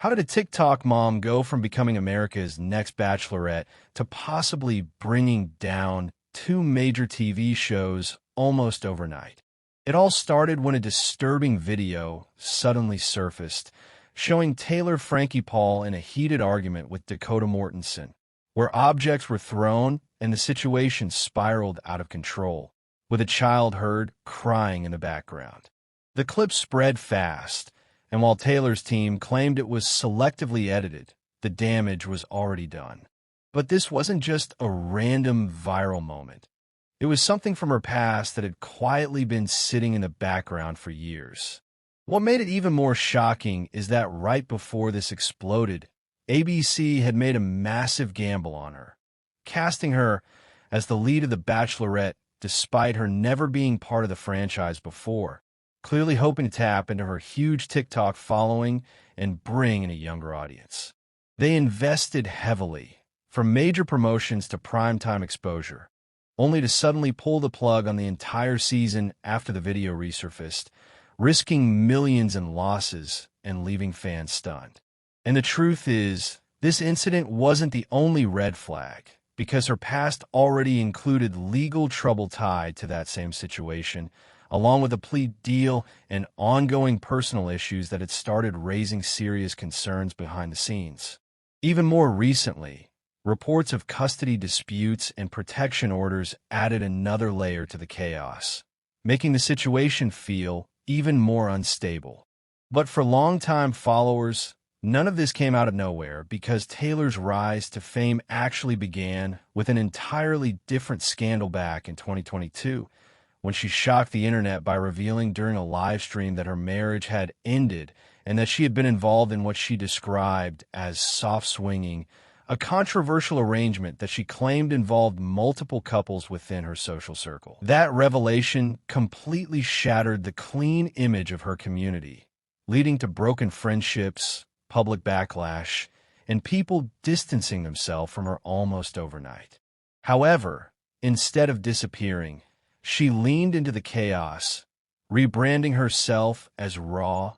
How did a TikTok mom go from becoming America's next Bachelorette to possibly bringing down two major TV shows almost overnight? It all started when a disturbing video suddenly surfaced, showing Taylor Frankie Paul in a heated argument with Dakota Mortensen, where objects were thrown and the situation spiraled out of control, with a child heard crying in the background. The clip spread fast, and while Taylor's team claimed it was selectively edited, the damage was already done. But this wasn't just a random viral moment. It was something from her past that had quietly been sitting in the background for years. What made it even more shocking is that right before this exploded, ABC had made a massive gamble on her, casting her as the lead of The Bachelorette despite her never being part of the franchise before, clearly hoping to tap into her huge TikTok following and bring in a younger audience. They invested heavily, from major promotions to primetime exposure, only to suddenly pull the plug on the entire season after the video resurfaced, risking millions in losses and leaving fans stunned. And the truth is, this incident wasn't the only red flag, because her past already included legal trouble tied to that same situation, along with a plea deal and ongoing personal issues that had started raising serious concerns behind the scenes. Even more recently, reports of custody disputes and protection orders added another layer to the chaos, making the situation feel even more unstable. But for longtime followers, none of this came out of nowhere, because Taylor's rise to fame actually began with an entirely different scandal back in 2022, when she shocked the internet by revealing during a live stream that her marriage had ended and that she had been involved in what she described as soft swinging, a controversial arrangement that she claimed involved multiple couples within her social circle. That revelation completely shattered the clean image of her community, leading to broken friendships, public backlash, and people distancing themselves from her almost overnight. However, instead of disappearing, she leaned into the chaos, rebranding herself as raw,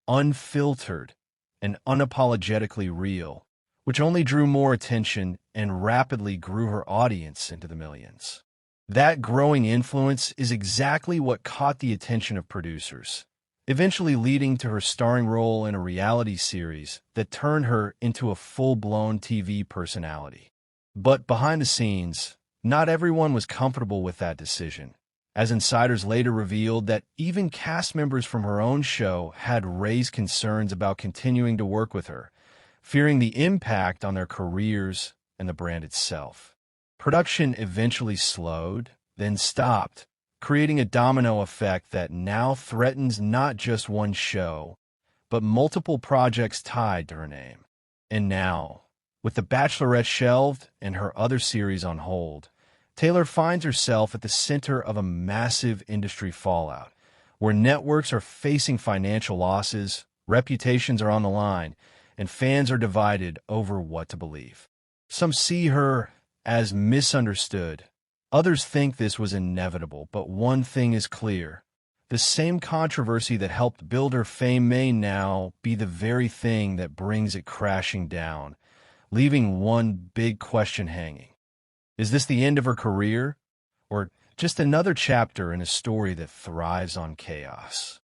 unfiltered, and unapologetically real, which only drew more attention and rapidly grew her audience into the millions. That growing influence is exactly what caught the attention of producers, eventually leading to her starring role in a reality series that turned her into a full-blown TV personality. But behind the scenes, not everyone was comfortable with that decision, as insiders later revealed that even cast members from her own show had raised concerns about continuing to work with her, fearing the impact on their careers and the brand itself. Production eventually slowed, then stopped, creating a domino effect that now threatens not just one show, but multiple projects tied to her name. And now, with The Bachelorette shelved and her other series on hold, Taylor finds herself at the center of a massive industry fallout, where networks are facing financial losses, reputations are on the line, and fans are divided over what to believe. Some see her as misunderstood. Others think this was inevitable, but one thing is clear. The same controversy that helped build her fame may now be the very thing that brings it crashing down, leaving one big question hanging. Is this the end of her career, or just another chapter in a story that thrives on chaos?